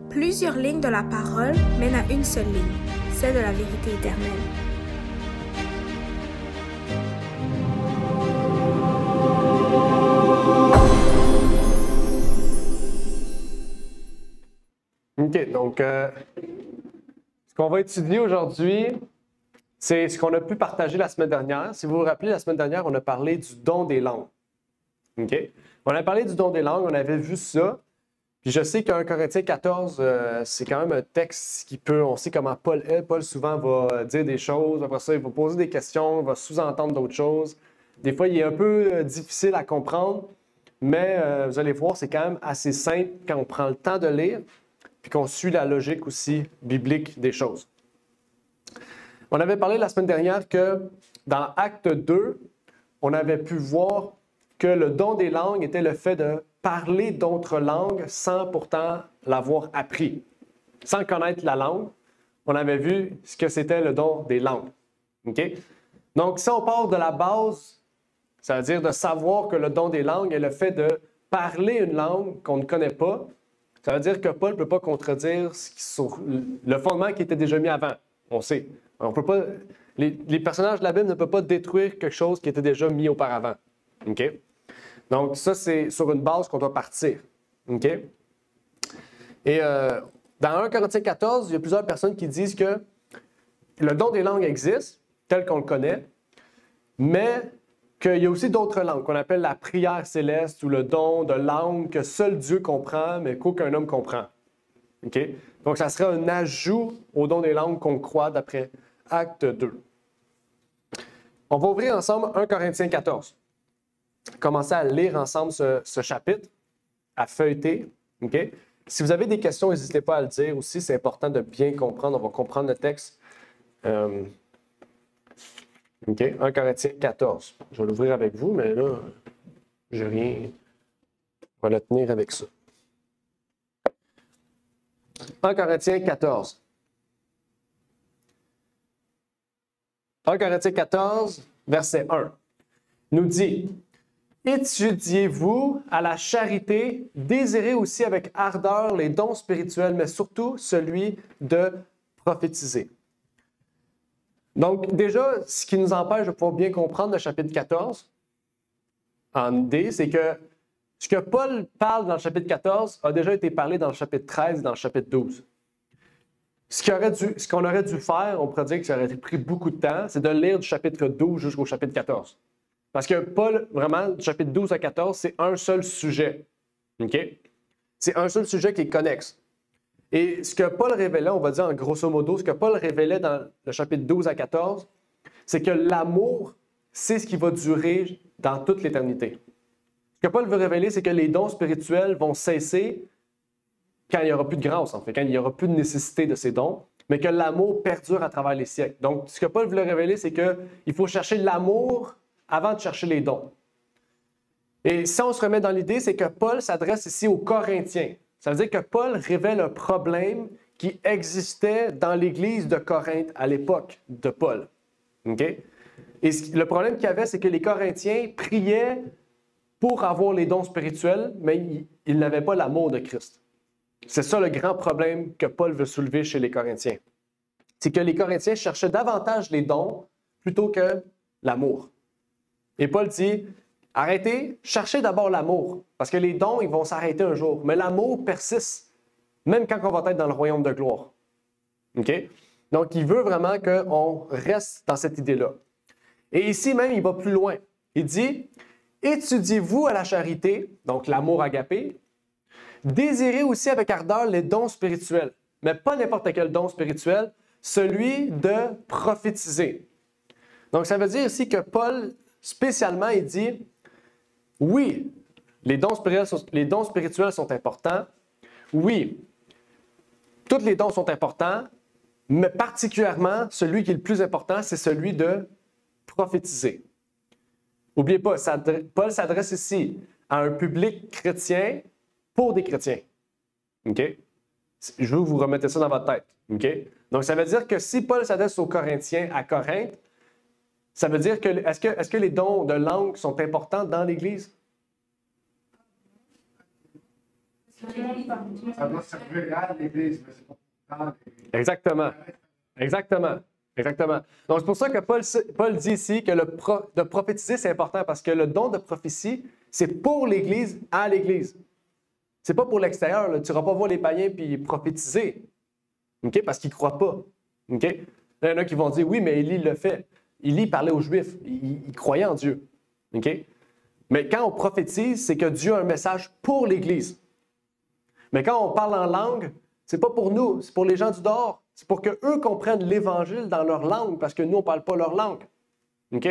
Plusieurs lignes de la parole mènent à une seule ligne, celle de la vérité éternelle. OK, donc ce qu'on va étudier aujourd'hui, c'est ce qu'on a pu partager la semaine dernière. Si vous vous rappelez, la semaine dernière, on a parlé du don des langues. OK? On a parlé du don des langues, on avait vu ça. Puis je sais qu'un Corinthiens 14, c'est quand même un texte qui peut, on sait comment Paul est. Paul souvent va dire des choses, après ça, il va poser des questions, il va sous-entendre d'autres choses. Des fois, il est un peu difficile à comprendre, mais vous allez voir, c'est quand même assez simple quand on prend le temps de lire, puis qu'on suit la logique aussi biblique des choses. On avait parlé la semaine dernière que dans Acte 2, on avait pu voir que le don des langues était le fait de parler d'autres langues sans pourtant l'avoir appris. Sans connaître la langue, on avait vu ce que c'était le don des langues. OK? Donc, si on part de la base, ça veut dire de savoir que le don des langues est le fait de parler une langue qu'on ne connaît pas, ça veut dire que Paul ne peut pas contredire sur le fondement qui était déjà mis avant. On sait. On peut pas, les personnages de la Bible ne peuvent pas détruire quelque chose qui était déjà mis auparavant. OK? Donc, ça, c'est sur une base qu'on doit partir. OK? Et dans 1 Corinthiens 14, il y a plusieurs personnes qui disent que le don des langues existe, tel qu'on le connaît, mais qu'il y a aussi d'autres langues qu'on appelle la prière céleste ou le don de langue que seul Dieu comprend, mais qu'aucun homme comprend. OK? Donc, ça serait un ajout au don des langues qu'on croit d'après Acte 2. On va ouvrir ensemble 1 Corinthiens 14. Commencer à lire ensemble ce chapitre, à feuilleter. OK? Si vous avez des questions, n'hésitez pas à le dire aussi. C'est important de bien comprendre. On va comprendre le texte. OK? 1 Corinthiens 14. Je vais l'ouvrir avec vous, mais là, je n'ai rien. On va le tenir avec ça. 1 Corinthiens 14. 1 Corinthiens 14, verset 1, nous dit « Étudiez-vous à la charité, désirez aussi avec ardeur les dons spirituels, mais surtout celui de prophétiser. » Donc, déjà, ce qui nous empêche de pouvoir bien comprendre le chapitre 14, en idée, c'est que ce que Paul parle dans le chapitre 14 a déjà été parlé dans le chapitre 13 et dans le chapitre 12. Ce qu'on aurait dû faire, on pourrait dire que ça aurait pris beaucoup de temps, c'est de lire du chapitre 12 jusqu'au chapitre 14. Parce que Paul, vraiment, du chapitre 12 à 14, c'est un seul sujet. OK? C'est un seul sujet qui est connexe. Et ce que Paul révélait, on va dire en grosso modo, ce que Paul révélait dans le chapitre 12 à 14, c'est que l'amour, c'est ce qui va durer dans toute l'éternité. Ce que Paul veut révéler, c'est que les dons spirituels vont cesser quand il n'y aura plus de grâce, en fait, quand il n'y aura plus de nécessité de ces dons, mais que l'amour perdure à travers les siècles. Donc, ce que Paul voulait révéler, c'est qu'il faut chercher l'amour avant de chercher les dons. Et si on se remet dans l'idée, c'est que Paul s'adresse ici aux Corinthiens. Ça veut dire que Paul révèle un problème qui existait dans l'Église de Corinthe à l'époque de Paul. OK? Et le problème qu'il y avait, c'est que les Corinthiens priaient pour avoir les dons spirituels, mais ils n'avaient pas l'amour de Christ. C'est ça le grand problème que Paul veut soulever chez les Corinthiens. C'est que les Corinthiens cherchaient davantage les dons plutôt que l'amour. Et Paul dit, arrêtez, cherchez d'abord l'amour, parce que les dons, ils vont s'arrêter un jour, mais l'amour persiste, même quand on va être dans le royaume de gloire. OK? Donc, il veut vraiment qu'on reste dans cette idée-là. Et ici même, il va plus loin. Il dit, étudiez-vous à la charité, donc l'amour agapé, désirez aussi avec ardeur les dons spirituels, mais pas n'importe quel don spirituel, celui de prophétiser. Donc, ça veut dire ici que Paul, spécialement, il dit, oui, les dons spirituels sont importants, oui, tous les dons sont importants, mais particulièrement, celui qui est le plus important, c'est celui de prophétiser. N'oubliez pas, Paul s'adresse ici à un public chrétien pour des chrétiens. OK? Je veux que vous remettez ça dans votre tête. OK? Donc, ça veut dire que si Paul s'adresse aux Corinthiens à Corinthe, ça veut dire que est-ce que les dons de langue sont importants dans l'Église? Ça doit servir à l'Église, mais c'est pas dans l'Église. Exactement. Exactement. Exactement. Donc, c'est pour ça que Paul dit ici que de prophétiser, c'est important parce que le don de prophétie, c'est pour l'Église, à l'Église. C'est pas pour l'extérieur. Tu n'iras pas voir les païens puis prophétiser. OK? Parce qu'ils ne croient pas. OK? Il y en a qui vont dire, oui, mais Élie le fait. Élie parlait aux Juifs. Il croyait en Dieu. OK? Mais quand on prophétise, c'est que Dieu a un message pour l'Église. Mais quand on parle en langue, c'est pas pour nous, c'est pour les gens du dehors. C'est pour qu'eux comprennent l'Évangile dans leur langue, parce que nous, on ne parle pas leur langue. OK?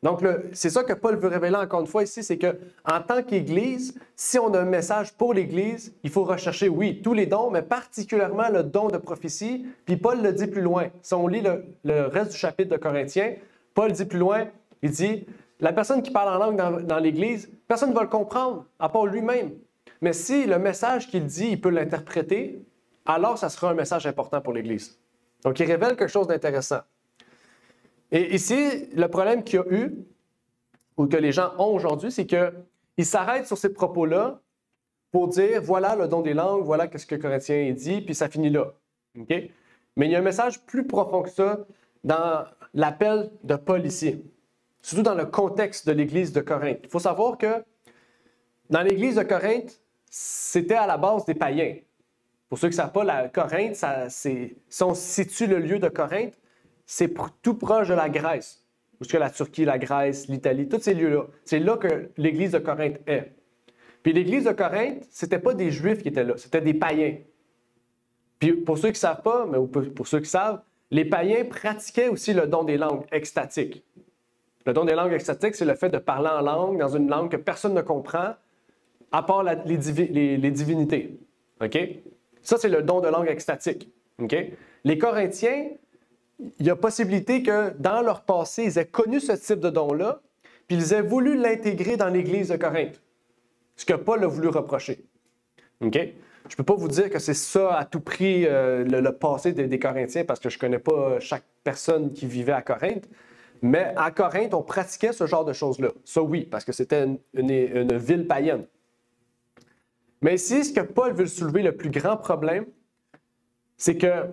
Donc, c'est ça que Paul veut révéler encore une fois ici, c'est qu'en tant qu'Église, si on a un message pour l'Église, il faut rechercher, oui, tous les dons, mais particulièrement le don de prophétie. Puis Paul le dit plus loin. Si on lit le reste du chapitre de Corinthiens, Paul dit plus loin, il dit, la personne qui parle en langue dans l'Église, personne ne va le comprendre, à part lui-même. Mais si le message qu'il dit, il peut l'interpréter, alors ça sera un message important pour l'Église. Donc, il révèle quelque chose d'intéressant. Et ici, le problème qu'il y a eu, ou que les gens ont aujourd'hui, c'est qu'ils s'arrêtent sur ces propos-là pour dire, voilà le don des langues, voilà ce que Corinthiens dit, puis ça finit là. Okay? Mais il y a un message plus profond que ça dans l'appel de Paul ici, surtout dans le contexte de l'Église de Corinthe. Il faut savoir que dans l'Église de Corinthe, c'était à la base des païens. Pour ceux qui ne savent pas, la Corinthe, si on situe le lieu de Corinthe, c'est tout proche de la Grèce. Où est-ce que la Turquie, la Grèce, l'Italie, tous ces lieux-là. C'est là que l'Église de Corinthe est. Puis l'Église de Corinthe, ce n'était pas des Juifs qui étaient là, c'était des païens. Puis pour ceux qui ne savent pas, mais pour ceux qui savent, les païens pratiquaient aussi le don des langues extatiques. Le don des langues extatiques, c'est le fait de parler en langue, dans une langue que personne ne comprend, à part les divinités. OK? Ça, c'est le don de langue extatique. Okay? Les Corinthiens, il y a possibilité que dans leur passé, ils aient connu ce type de don-là, puis ils aient voulu l'intégrer dans l'Église de Corinthe. Ce que Paul a voulu reprocher. Okay? Je ne peux pas vous dire que c'est ça à tout prix le passé des Corinthiens, parce que je ne connais pas chaque personne qui vivait à Corinthe, mais à Corinthe, on pratiquait ce genre de choses-là. Ça, oui, parce que c'était une ville païenne. Mais ici, ce que Paul veut soulever, le plus grand problème, c'est que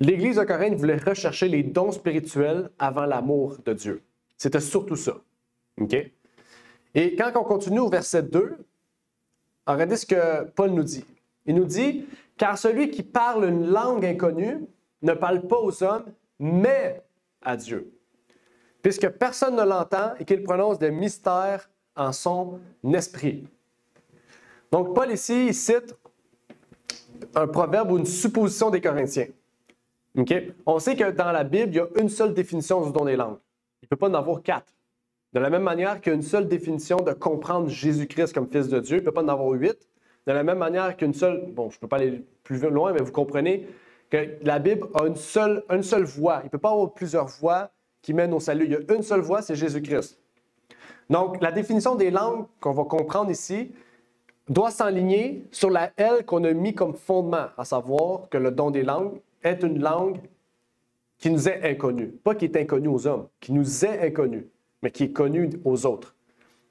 l'Église de Corinthe voulait rechercher les dons spirituels avant l'amour de Dieu. C'était surtout ça. Okay? Et quand on continue au verset 2, regardez ce que Paul nous dit. Il nous dit, « Car celui qui parle une langue inconnue ne parle pas aux hommes, mais à Dieu, puisque personne ne l'entend et qu'il prononce des mystères en son esprit. » Donc, Paul ici, il cite un proverbe ou une supposition des Corinthiens. Okay? On sait que dans la Bible, il y a une seule définition du don des langues. Il ne peut pas en avoir 4. De la même manière qu'il y a une seule définition de comprendre Jésus-Christ comme Fils de Dieu, il ne peut pas en avoir 8. De la même manière qu'une seule... Bon, je ne peux pas aller plus loin, mais vous comprenez que la Bible a une seule voie. Il ne peut pas avoir plusieurs voies qui mènent au salut. Il y a une seule voie, c'est Jésus-Christ. Donc, la définition des langues qu'on va comprendre ici doit s'enligner sur la L qu'on a mis comme fondement, à savoir que le don des langues est une langue qui nous est inconnue. Pas qui est inconnue aux hommes, qui nous est inconnue, mais qui est connue aux autres.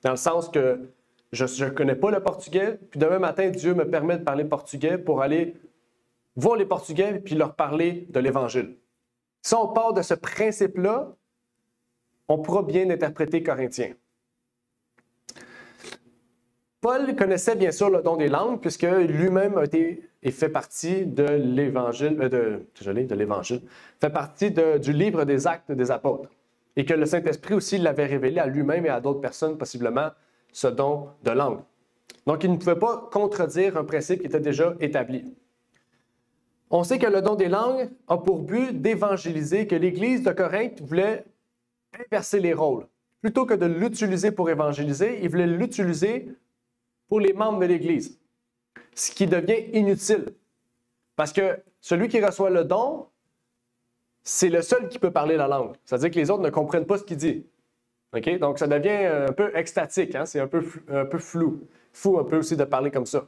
Dans le sens que je ne connais pas le portugais, puis demain matin, Dieu me permet de parler portugais pour aller voir les Portugais puis leur parler de l'Évangile. Si on part de ce principe-là, on pourra bien interpréter Corinthiens. Paul connaissait bien sûr le don des langues, puisque lui-même a été et fait partie de l'Évangile, fait partie du livre des Actes des Apôtres. Et que le Saint-Esprit aussi l'avait révélé à lui-même et à d'autres personnes, possiblement, ce don de langue. Donc, il ne pouvait pas contredire un principe qui était déjà établi. On sait que le don des langues a pour but d'évangéliser, que l'Église de Corinthe voulait inverser les rôles. Plutôt que de l'utiliser pour évangéliser, il voulait l'utiliser pour les membres de l'Église, ce qui devient inutile. Parce que celui qui reçoit le don, c'est le seul qui peut parler la langue. C'est-à-dire que les autres ne comprennent pas ce qu'il dit. Okay? Donc, ça devient un peu extatique, hein? C'est un peu flou. Fou un peu aussi de parler comme ça.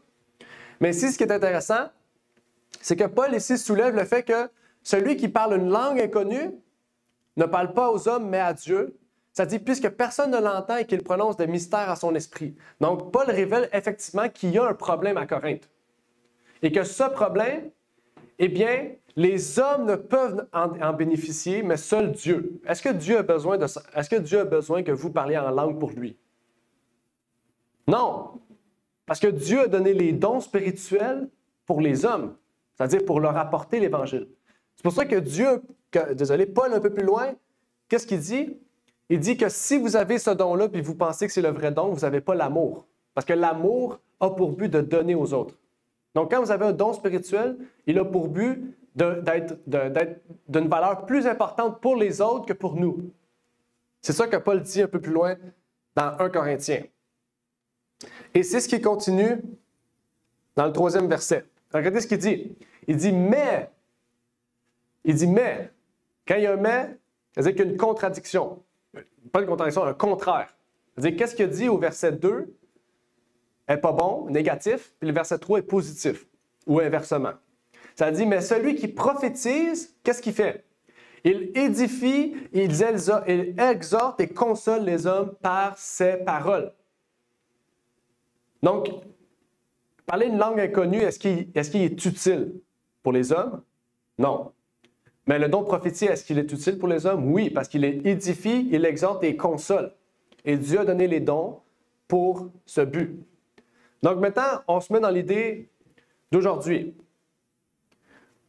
Mais ici, ce qui est intéressant, c'est que Paul ici soulève le fait que celui qui parle une langue inconnue ne parle pas aux hommes, mais à Dieu. Ça dit, puisque personne ne l'entend et qu'il prononce des mystères à son esprit. Donc, Paul révèle effectivement qu'il y a un problème à Corinthe. Et que ce problème, eh bien, les hommes ne peuvent en bénéficier, mais seul Dieu. Est-ce que Dieu a besoin que vous parliez en langue pour lui? Non. Parce que Dieu a donné les dons spirituels pour les hommes, c'est-à-dire pour leur apporter l'Évangile. C'est pour ça que Paul un peu plus loin, qu'est-ce qu'il dit? Il dit que si vous avez ce don-là et vous pensez que c'est le vrai don, vous n'avez pas l'amour. Parce que l'amour a pour but de donner aux autres. Donc, quand vous avez un don spirituel, il a pour but d'être d'une valeur plus importante pour les autres que pour nous. C'est ça que Paul dit un peu plus loin dans 1 Corinthiens. Et c'est ce qui continue dans le 3e verset. Regardez ce qu'il dit. Il dit, mais. Quand il y a un mais, c'est-à-dire qu'il y a une contradiction. Pas une contradiction, un contraire. C'est-à-dire, qu'est-ce qu'il dit au verset 2 est pas bon, négatif, puis le verset 3 est positif, ou inversement. Ça dit, mais celui qui prophétise, qu'est-ce qu'il fait? Il édifie, il exhorte et console les hommes par ses paroles. Donc, parler une langue inconnue, est-ce qu'il est utile pour les hommes? Non. Mais le don de prophétie, est-ce qu'il est utile pour les hommes? Oui, parce qu'il édifie, il exhorte et console. Et Dieu a donné les dons pour ce but. Donc maintenant, on se met dans l'idée d'aujourd'hui.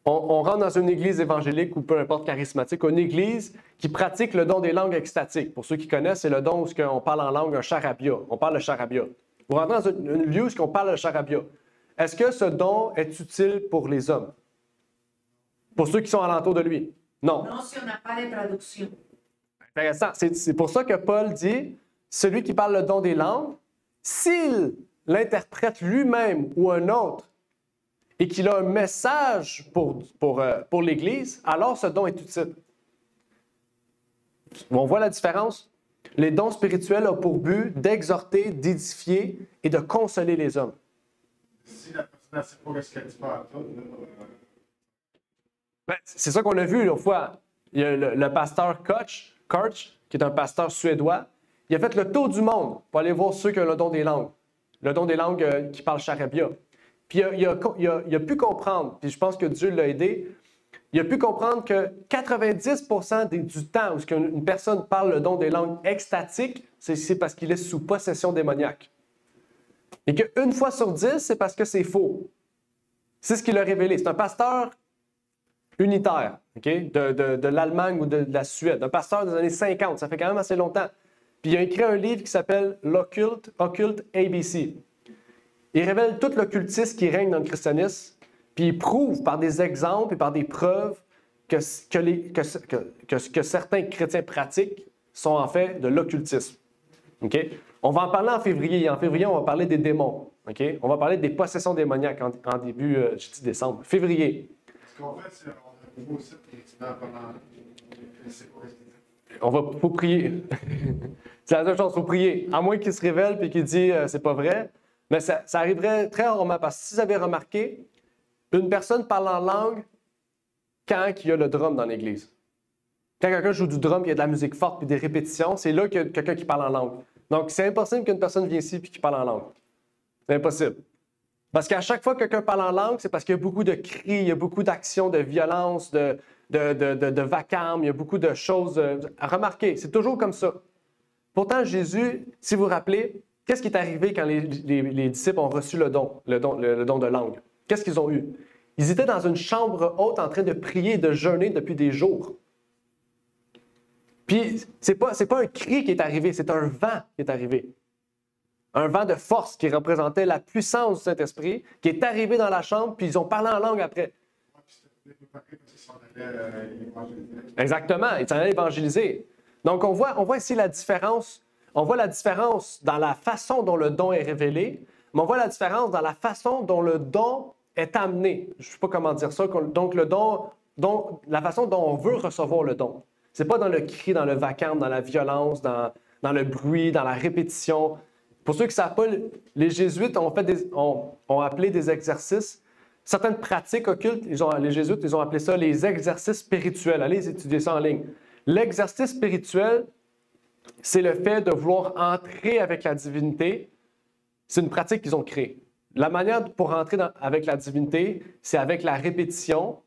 On rentre dans une église évangélique ou peu importe charismatique, une église qui pratique le don des langues extatiques. Pour ceux qui connaissent, c'est le don où on parle en langue un charabia. On parle le charabia. Vous rentrez dans un lieu où on parle le charabia. Est-ce que ce don est utile pour les hommes? Pour ceux qui sont alentour de lui? Non. Non, si on n'a pas de traduction. Intéressant. C'est pour ça que Paul dit, celui qui parle le don des langues, s'il l'interprète lui-même ou un autre, et qu'il a un message pour l'Église, alors ce don est utile. On voit la différence? Les dons spirituels ont pour but d'exhorter, d'édifier et de consoler les hommes. Si la personne ne sait pas ce qu'elle dit pas à tout, c'est ça qu'on a vu l'autre fois. Il y a le pasteur Koch, qui est un pasteur suédois, il a fait le tour du monde pour aller voir ceux qui ont le don des langues. Le don des langues qui parlent charabia. Puis il a pu comprendre, puis je pense que Dieu l'a aidé, il a pu comprendre que 90% du temps où une personne parle le don des langues extatiques, c'est parce qu'il est sous possession démoniaque. Et qu'une fois sur 10, c'est parce que c'est faux. C'est ce qu'il a révélé. C'est un pasteur unitaire, okay? de l'Allemagne ou de la Suède, un pasteur des années 50, ça fait quand même assez longtemps. Puis il a écrit un livre qui s'appelle L'Occulte ABC. Il révèle tout l'occultisme qui règne dans le christianisme, puis il prouve par des exemples et par des preuves que certains chrétiens pratiquent sont en fait de l'occultisme. Okay? On va en parler en février. En février, on va parler des démons. Okay? On va parler des possessions démoniaques en début, je dis décembre. Février. ce qu'on fait, c'est on a aussi pendant. Faut prier. C'est la seule chose, il faut prier. À moins qu'il se révèle et qu'il dit c'est pas vrai. Mais ça arriverait très rarement parce que si vous avez remarqué, une personne parle en langue quand il y a le drum dans l'église. Quand quelqu'un joue du drum, il y a de la musique forte et des répétitions, c'est là qu'il y a quelqu'un qui parle en langue. Donc, c'est impossible qu'une personne vienne ici et qu'il parle en langue. C'est impossible. Parce qu'à chaque fois que quelqu'un parle en langue, c'est parce qu'il y a beaucoup de cris, il y a beaucoup d'actions de violence, de vacarme, il y a beaucoup de choses à remarquer. C'est toujours comme ça. Pourtant, Jésus, si vous vous rappelez, qu'est-ce qui est arrivé quand les disciples ont reçu le don de langue? Qu'est-ce qu'ils ont eu? Ils étaient dans une chambre haute en train de prier et de jeûner depuis des jours. Puis, c'est pas un cri qui est arrivé, c'est un vent qui est arrivé. Un vent de force qui représentait la puissance du Saint-Esprit, qui est arrivé dans la chambre, puis ils ont parlé en langue après. Exactement, ils s'en allaient évangéliser. Donc, on voit ici la différence. On voit la différence dans la façon dont le don est révélé, mais on voit la différence dans la façon dont le don est amené. Je ne sais pas comment dire ça. Donc, le don, la façon dont on veut recevoir le don. Ce n'est pas dans le cri, dans le vacarme, dans la violence, dans le bruit, dans la répétition. Pour ceux qui ne savent pas, les jésuites ont appelé des exercices, certaines pratiques occultes, les jésuites, ils ont appelé ça les exercices spirituels. Allez étudier ça en ligne. L'exercice spirituel, c'est le fait de vouloir entrer avec la divinité. C'est une pratique qu'ils ont créée. La manière pour entrer avec la divinité, c'est avec la répétition,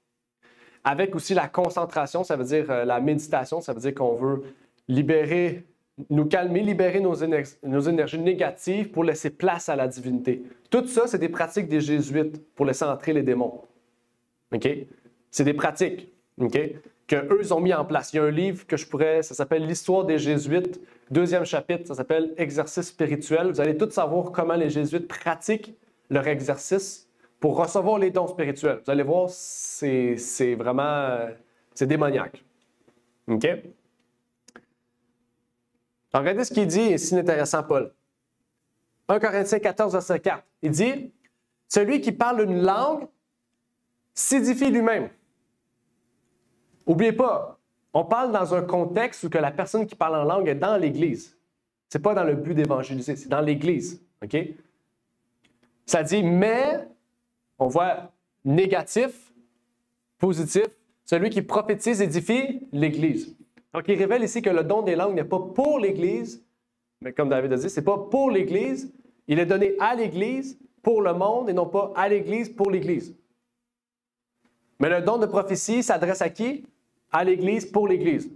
avec aussi la concentration, ça veut dire la méditation, ça veut dire qu'on veut libérer, nous calmer, libérer nos énergies négatives pour laisser place à la divinité. Tout ça, c'est des pratiques des jésuites pour laisser entrer les démons. OK? C'est des pratiques, OK? Qu'eux, ils ont mis en place. Il y a un livre que ça s'appelle L'histoire des jésuites, 2e chapitre, ça s'appelle Exercice spirituel. Vous allez tous savoir comment les jésuites pratiquent leur exercice pour recevoir les dons spirituels. Vous allez voir, c'est vraiment, c'est démoniaque. OK? Alors, regardez ce qu'il dit, et c'est intéressant, Paul. 1 Corinthiens 14, verset 4. Il dit, « Celui qui parle une langue s'édifie lui-même. » N'oubliez pas, on parle dans un contexte où que la personne qui parle en langue est dans l'Église. Ce n'est pas dans le but d'évangéliser, c'est dans l'Église. OK? Ça dit, mais, on voit négatif, positif, celui qui prophétise édifie l'Église. Donc, il révèle ici que le don des langues n'est pas pour l'Église, mais comme David a dit, ce n'est pas pour l'Église, il est donné à l'Église, pour le monde, et non pas à l'Église, pour l'Église. Mais le don de prophétie s'adresse à qui? À l'Église, pour l'Église.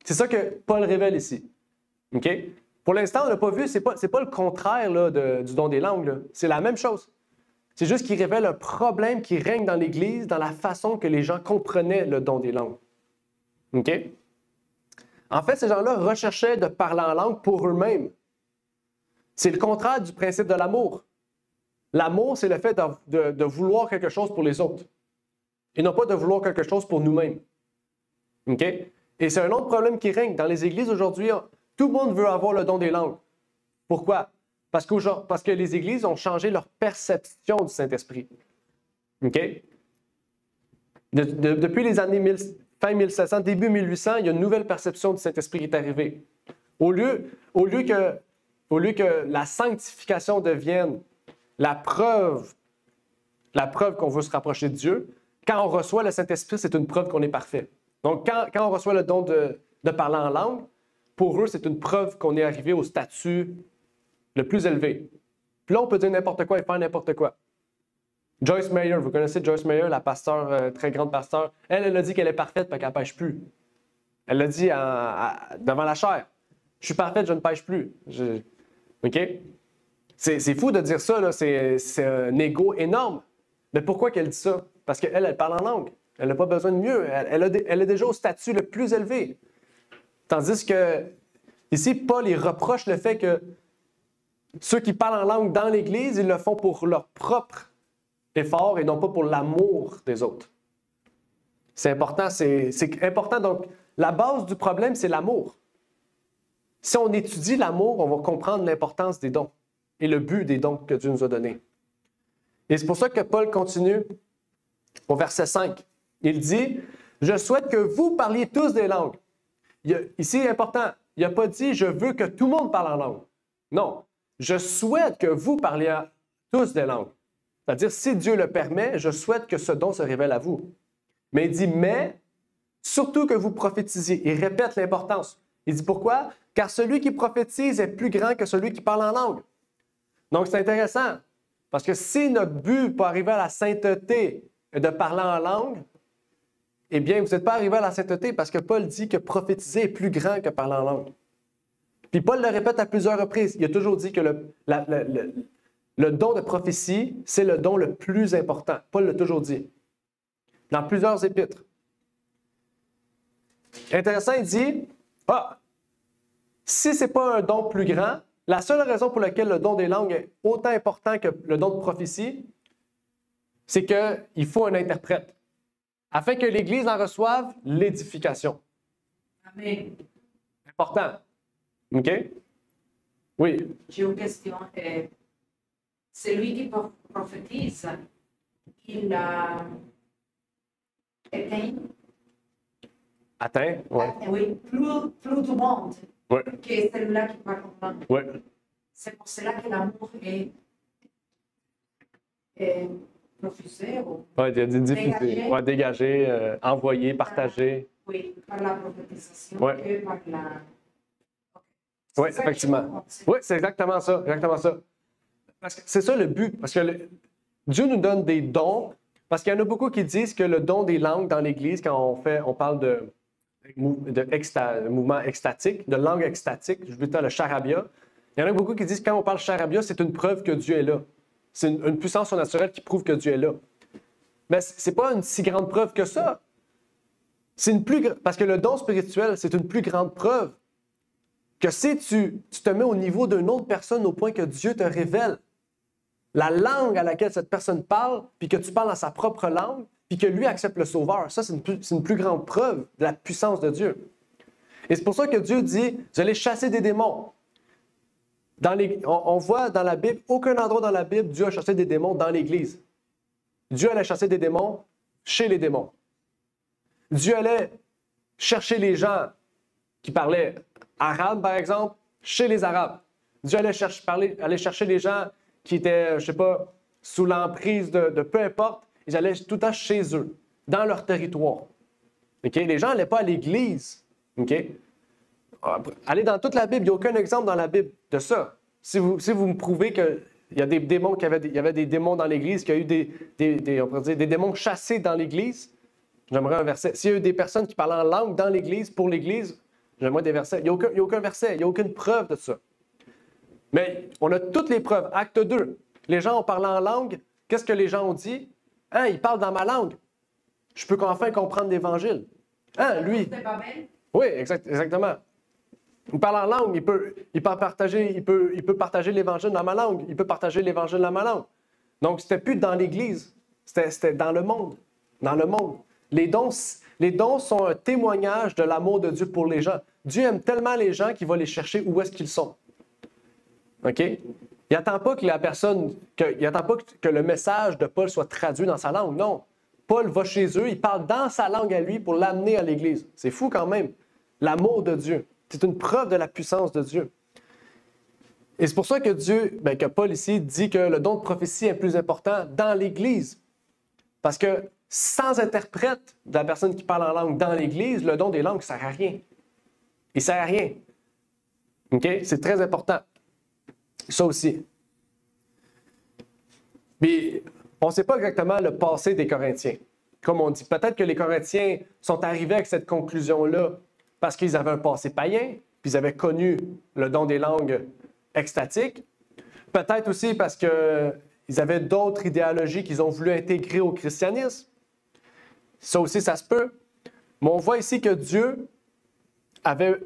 C'est ça que Paul révèle ici. OK? Pour l'instant, on n'a pas vu, c'est pas le contraire là, du don des langues. Là. C'est la même chose. C'est juste qu'il révèle un problème qui règne dans l'Église, dans la façon que les gens comprenaient le don des langues. OK? En fait, ces gens-là recherchaient de parler en langue pour eux-mêmes. C'est le contraire du principe de l'amour. L'amour, c'est le fait de vouloir quelque chose pour les autres. Et non pas de vouloir quelque chose pour nous-mêmes. OK? Et c'est un autre problème qui règne. Dans les églises aujourd'hui, tout le monde veut avoir le don des langues. Pourquoi? Parce que les églises ont changé leur perception du Saint-Esprit. OK? Depuis les années fin 1700, début 1800, il y a une nouvelle perception du Saint-Esprit qui est arrivée. Au lieu que la sanctification devienne la preuve qu'on veut se rapprocher de Dieu, quand on reçoit le Saint-Esprit, c'est une preuve qu'on est parfait. Donc, quand on reçoit le don de parler en langue, pour eux, c'est une preuve qu'on est arrivé au statut le plus élevé. Puis là, on peut dire n'importe quoi et faire n'importe quoi. Joyce Meyer, vous connaissez Joyce Meyer, la pasteur, très grande pasteur. Elle a dit qu'elle est parfaite parce qu'elle ne pêche plus. Elle l'a dit devant la chair. Je suis parfaite, je ne pêche plus. OK? C'est fou de dire ça, là. C'est un ego énorme. Mais pourquoi qu'elle dit ça? Parce qu'elle parle en langue. Elle n'a pas besoin de mieux. Elle est déjà au statut le plus élevé. Tandis que, ici, Paul, il reproche le fait que ceux qui parlent en langue dans l'Église, ils le font pour leur propre effort et non pas pour l'amour des autres. C'est important. C'est important. Donc, la base du problème, c'est l'amour. Si on étudie l'amour, on va comprendre l'importance des dons et le but des dons que Dieu nous a donnés. Et c'est pour ça que Paul continue au verset 5. Il dit, « Je souhaite que vous parliez tous des langues. » Ici, c'est important. Il n'a pas dit, « Je veux que tout le monde parle en langue. » Non. « Je souhaite que vous parliez tous des langues. » C'est-à-dire, si Dieu le permet, je souhaite que ce don se révèle à vous. Mais il dit, « Mais, surtout que vous prophétisiez. » Il répète l'importance. Il dit, pourquoi? « Car celui qui prophétise est plus grand que celui qui parle en langue. » Donc, c'est intéressant. Parce que si notre but pour arriver à la sainteté est de parler en langue, eh bien, vous n'êtes pas arrivé à la sainteté parce que Paul dit que prophétiser est plus grand que parler en langue. Puis Paul le répète à plusieurs reprises. Il a toujours dit que le don de prophétie, c'est le don le plus important. Paul l'a toujours dit. Dans plusieurs épîtres. Intéressant, il dit, si ce n'est pas un don plus grand, la seule raison pour laquelle le don des langues est autant important que le don de prophétie, c'est qu'il faut un interprète, afin que l'Église en reçoive l'édification. Amen. Important. OK? Oui. J'ai une question. Celui qui prophétise, il éteint. Atteint? Oui. Oui, plus du monde Oui. que celui-là qui parle en langue. Oui. C'est pour cela que l'amour est refusé ou Oui, il a dit diffuser. dégagé. Ouais, dégager, envoyer, partager. Oui, par la prophétisation Ouais. que par la... Oui, C'est ça que effectivement. je comprends. Oui, c'est exactement ça. Exactement ça. Parce que c'est ça le but. Parce que Dieu nous donne des dons. Parce qu'il y en a beaucoup qui disent que le don des langues dans l'Église, quand on parle de mouvement extatique, de langue extatique, je veux dire le charabia, il y en a beaucoup qui disent que quand on parle charabia, c'est une preuve que Dieu est là. C'est une puissance surnaturelle qui prouve que Dieu est là. Mais ce n'est pas une si grande preuve que ça. Parce que le don spirituel, c'est une plus grande preuve que si tu te mets au niveau d'une autre personne au point que Dieu te révèle la langue à laquelle cette personne parle, puis que tu parles dans sa propre langue, puis que lui accepte le Sauveur. Ça, c'est une plus grande preuve de la puissance de Dieu. Et c'est pour ça que Dieu dit, vous allez chasser des démons. On voit dans la Bible, aucun endroit dans la Bible, Dieu a chassé des démons dans l'Église. Dieu allait chasser des démons chez les démons. Dieu allait chercher les gens qui parlaient arabe, par exemple, chez les Arabes. Dieu allait chercher les gens qui étaient, je ne sais pas, sous l'emprise de peu importe. Ils allaient tout le temps chez eux, dans leur territoire. Okay? Les gens n'allaient pas à l'Église. Okay? Allez dans toute la Bible, il n'y a aucun exemple dans la Bible de ça. Si vous me prouvez qu'il y a des démons, il y avait des démons dans l'Église, qu'il y a eu on pourrait dire, des démons chassés dans l'Église, j'aimerais un verset. S'il y a eu des personnes qui parlent en langue dans l'Église, pour l'Église, j'aimerais des versets. Il n'y a aucun verset, il n'y a aucune preuve de ça. Mais on a toutes les preuves. Acte 2, les gens ont parlé en langue. Qu'est-ce que les gens ont dit? Hein, il parle dans ma langue. Je peux enfin comprendre l'Évangile. Hein, lui? Oui, exactement. Il parle en langue, il peut partager l'Évangile dans ma langue. Il peut partager l'Évangile dans ma langue. Donc, c'était plus dans l'Église, c'était dans le monde. Dans le monde. Les dons sont un témoignage de l'amour de Dieu pour les gens. Dieu aime tellement les gens qu'il va les chercher où est-ce qu'ils sont. OK? Il n'attend pas que que le message de Paul soit traduit dans sa langue. Non. Paul va chez eux, il parle dans sa langue à lui pour l'amener à l'Église. C'est fou quand même. L'amour de Dieu. C'est une preuve de la puissance de Dieu. Et c'est pour ça que que Paul ici dit que le don de prophétie est plus important dans l'Église. Parce que sans interprète de la personne qui parle en langue dans l'Église, le don des langues ne sert à rien. Il ne sert à rien. OK? C'est très important. Ça aussi. Mais on ne sait pas exactement le passé des Corinthiens. Comme on dit, peut-être que les Corinthiens sont arrivés avec cette conclusion-là parce qu'ils avaient un passé païen, puis ils avaient connu le don des langues extatiques. Peut-être aussi parce qu'ils avaient d'autres idéologies qu'ils ont voulu intégrer au christianisme. Ça aussi, ça se peut. Mais on voit ici que Dieu avait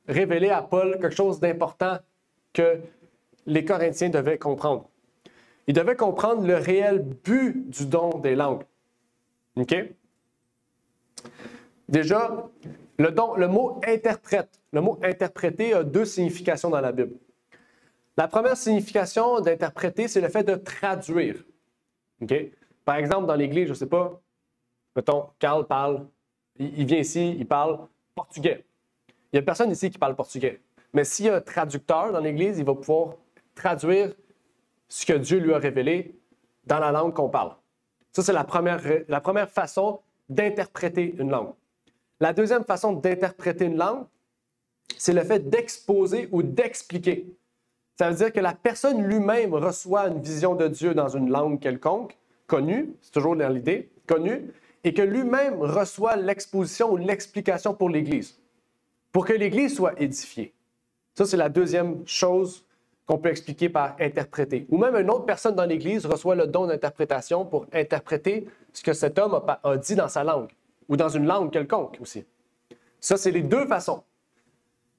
révélé à Paul quelque chose d'important que les Corinthiens devaient comprendre. Ils devaient comprendre le réel but du don des langues. OK? Déjà, le mot interprète. Le mot interpréter a deux significations dans la Bible. La première signification d'interpréter, c'est le fait de traduire. OK? Par exemple, dans l'Église, je ne sais pas, mettons, Carl parle, il vient ici, il parle portugais. Il n'y a personne ici qui parle portugais. Mais s'il y a un traducteur dans l'Église, il va pouvoir traduire ce que Dieu lui a révélé dans la langue qu'on parle. Ça, c'est la première façon d'interpréter une langue. La deuxième façon d'interpréter une langue, c'est le fait d'exposer ou d'expliquer. Ça veut dire que la personne lui-même reçoit une vision de Dieu dans une langue quelconque, connue, c'est toujours dans l'idée, connue, et que lui-même reçoit l'exposition ou l'explication pour l'Église, pour que l'Église soit édifiée. Ça, c'est la deuxième chose qu'on peut expliquer par interpréter. Ou même une autre personne dans l'Église reçoit le don d'interprétation pour interpréter ce que cet homme a dit dans sa langue, ou dans une langue quelconque aussi. Ça, c'est les deux façons.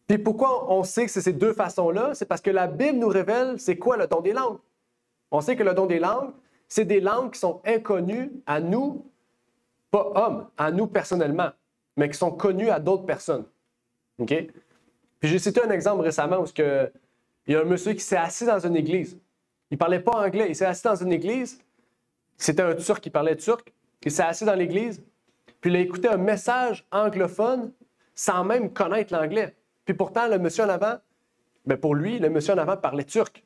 Puis pourquoi on sait que c'est ces deux façons-là? C'est parce que la Bible nous révèle c'est quoi le don des langues. On sait que le don des langues, c'est des langues qui sont inconnues à nous, pas hommes, à nous personnellement, mais qui sont connues à d'autres personnes. OK? Puis j'ai cité un exemple récemment où il y a un monsieur qui s'est assis dans une église. Il ne parlait pas anglais, il s'est assis dans une église. C'était un Turc qui parlait turc. Il s'est assis dans l'église, puis il a écouté un message anglophone sans même connaître l'anglais. Puis pourtant, le monsieur en avant, pour lui, le monsieur en avant parlait turc.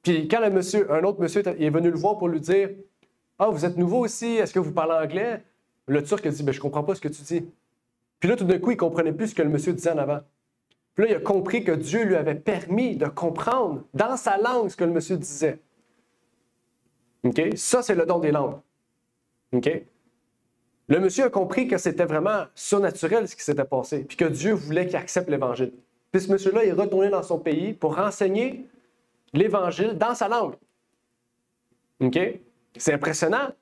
Puis quand un autre monsieur est venu le voir pour lui dire « Ah, vous êtes nouveau ici, est-ce que vous parlez anglais? » Le Turc a dit « Je ne comprends pas ce que tu dis. » Puis là, tout d'un coup, il ne comprenait plus ce que le monsieur disait en avant. Puis là, il a compris que Dieu lui avait permis de comprendre dans sa langue ce que le monsieur disait. OK? Ça, c'est le don des langues. OK? Le monsieur a compris que c'était vraiment surnaturel ce qui s'était passé, puis que Dieu voulait qu'il accepte l'Évangile. Puis ce monsieur-là est retourné dans son pays pour enseigner l'Évangile dans sa langue. OK? C'est impressionnant,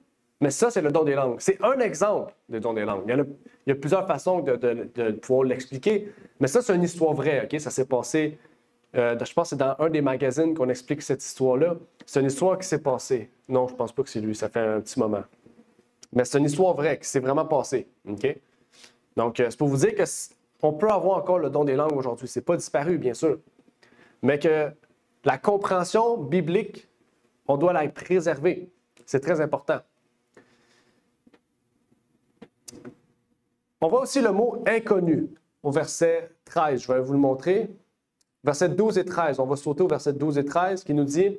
mais ça, c'est le don des langues. C'est un exemple du don des langues. Il y a plusieurs façons de pouvoir l'expliquer, mais ça, c'est une histoire vraie. OK? Ça s'est passé, je pense que c'est dans un des magazines qu'on explique cette histoire-là. C'est une histoire qui s'est passée. Non, je ne pense pas que c'est lui, ça fait un petit moment. Mais c'est une histoire vraie qui s'est vraiment passée. OK? Donc, c'est pour vous dire qu'on peut avoir encore le don des langues aujourd'hui. Ce n'est pas disparu, bien sûr. Mais que la compréhension biblique, on doit la préserver. C'est très important. On voit aussi le mot inconnu au verset 13. Je vais vous le montrer. Verset 12 et 13. On va sauter au verset 12 et 13 qui nous dit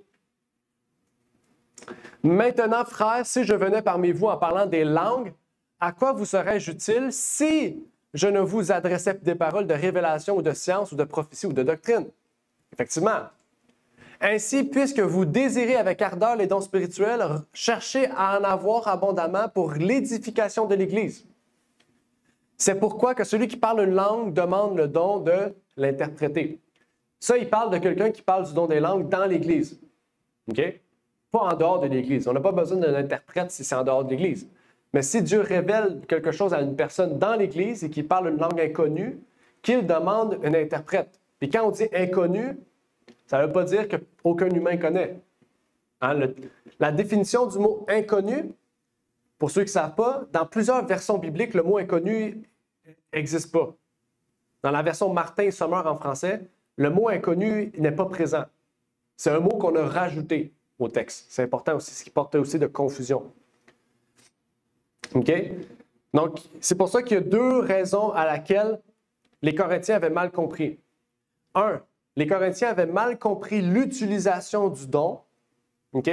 « Maintenant, frères, si je venais parmi vous en parlant des langues, à quoi vous serais-je utile si je ne vous adressais des paroles de révélation ou de science ou de prophétie ou de doctrine? » Effectivement. Ainsi, puisque vous désirez avec ardeur les dons spirituels, cherchez à en avoir abondamment pour l'édification de l'Église. C'est pourquoi que celui qui parle une langue demande le don de l'interpréter. Ça, il parle de quelqu'un qui parle du don des langues dans l'Église. OK? Pas en dehors de l'Église. On n'a pas besoin d'un interprète si c'est en dehors de l'Église. Mais si Dieu révèle quelque chose à une personne dans l'Église et qu'il parle une langue inconnue, qu'il demande un interprète. Et quand on dit inconnu, ça ne veut pas dire qu'aucun humain connaît. Hein? La définition du mot inconnu, pour ceux qui ne savent pas, dans plusieurs versions bibliques, le mot inconnu n'existe pas. Dans la version Martin-Sommer en français, le mot inconnu n'est pas présent. C'est un mot qu'on a rajouté au texte. C'est important aussi, ce qui portait aussi de confusion. OK? Donc, c'est pour ça qu'il y a deux raisons à laquelle les Corinthiens avaient mal compris. Un, les Corinthiens avaient mal compris l'utilisation du don. OK?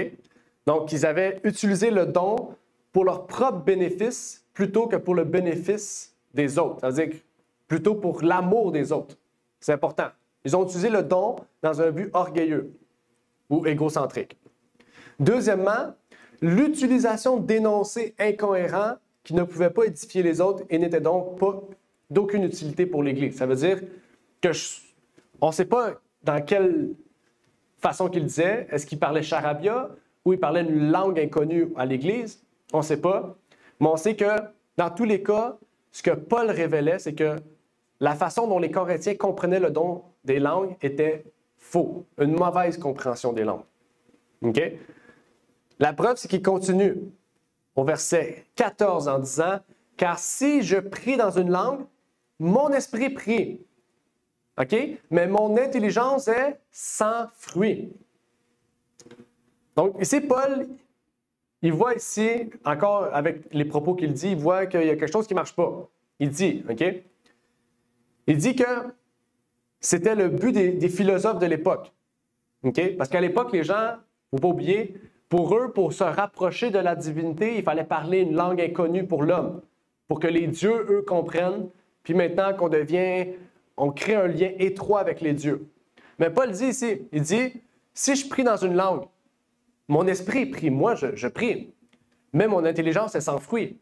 Donc, ils avaient utilisé le don pour leur propre bénéfice plutôt que pour le bénéfice des autres. C'est-à-dire plutôt pour l'amour des autres. C'est important. Ils ont utilisé le don dans un but orgueilleux ou égocentrique. Deuxièmement, l'utilisation d'énoncés incohérents qui ne pouvaient pas édifier les autres et n'étaient donc pas d'aucune utilité pour l'Église. Ça veut dire que on ne sait pas dans quelle façon qu'il disait. Est-ce qu'il parlait charabia ou il parlait une langue inconnue à l'Église? On ne sait pas. Mais on sait que dans tous les cas, ce que Paul révélait, c'est que la façon dont les Corinthiens comprenaient le don des langues était faux, une mauvaise compréhension des langues. OK? La preuve, c'est qu'il continue au verset 14 en disant « Car si je prie dans une langue, mon esprit prie. OK? Mais mon intelligence est sans fruit. » Donc, ici, Paul, il voit ici, encore avec les propos qu'il dit, il voit qu'il y a quelque chose qui ne marche pas. Il dit, OK? Il dit que c'était le but des philosophes de l'époque. OK? Parce qu'à l'époque, les gens, il ne faut pas oublier, pour eux, pour se rapprocher de la divinité, il fallait parler une langue inconnue pour l'homme, pour que les dieux, eux, comprennent. Puis maintenant on crée un lien étroit avec les dieux. Mais Paul dit ici, il dit, si je prie dans une langue, mon esprit prie, moi je prie, mais mon intelligence est sans fruit.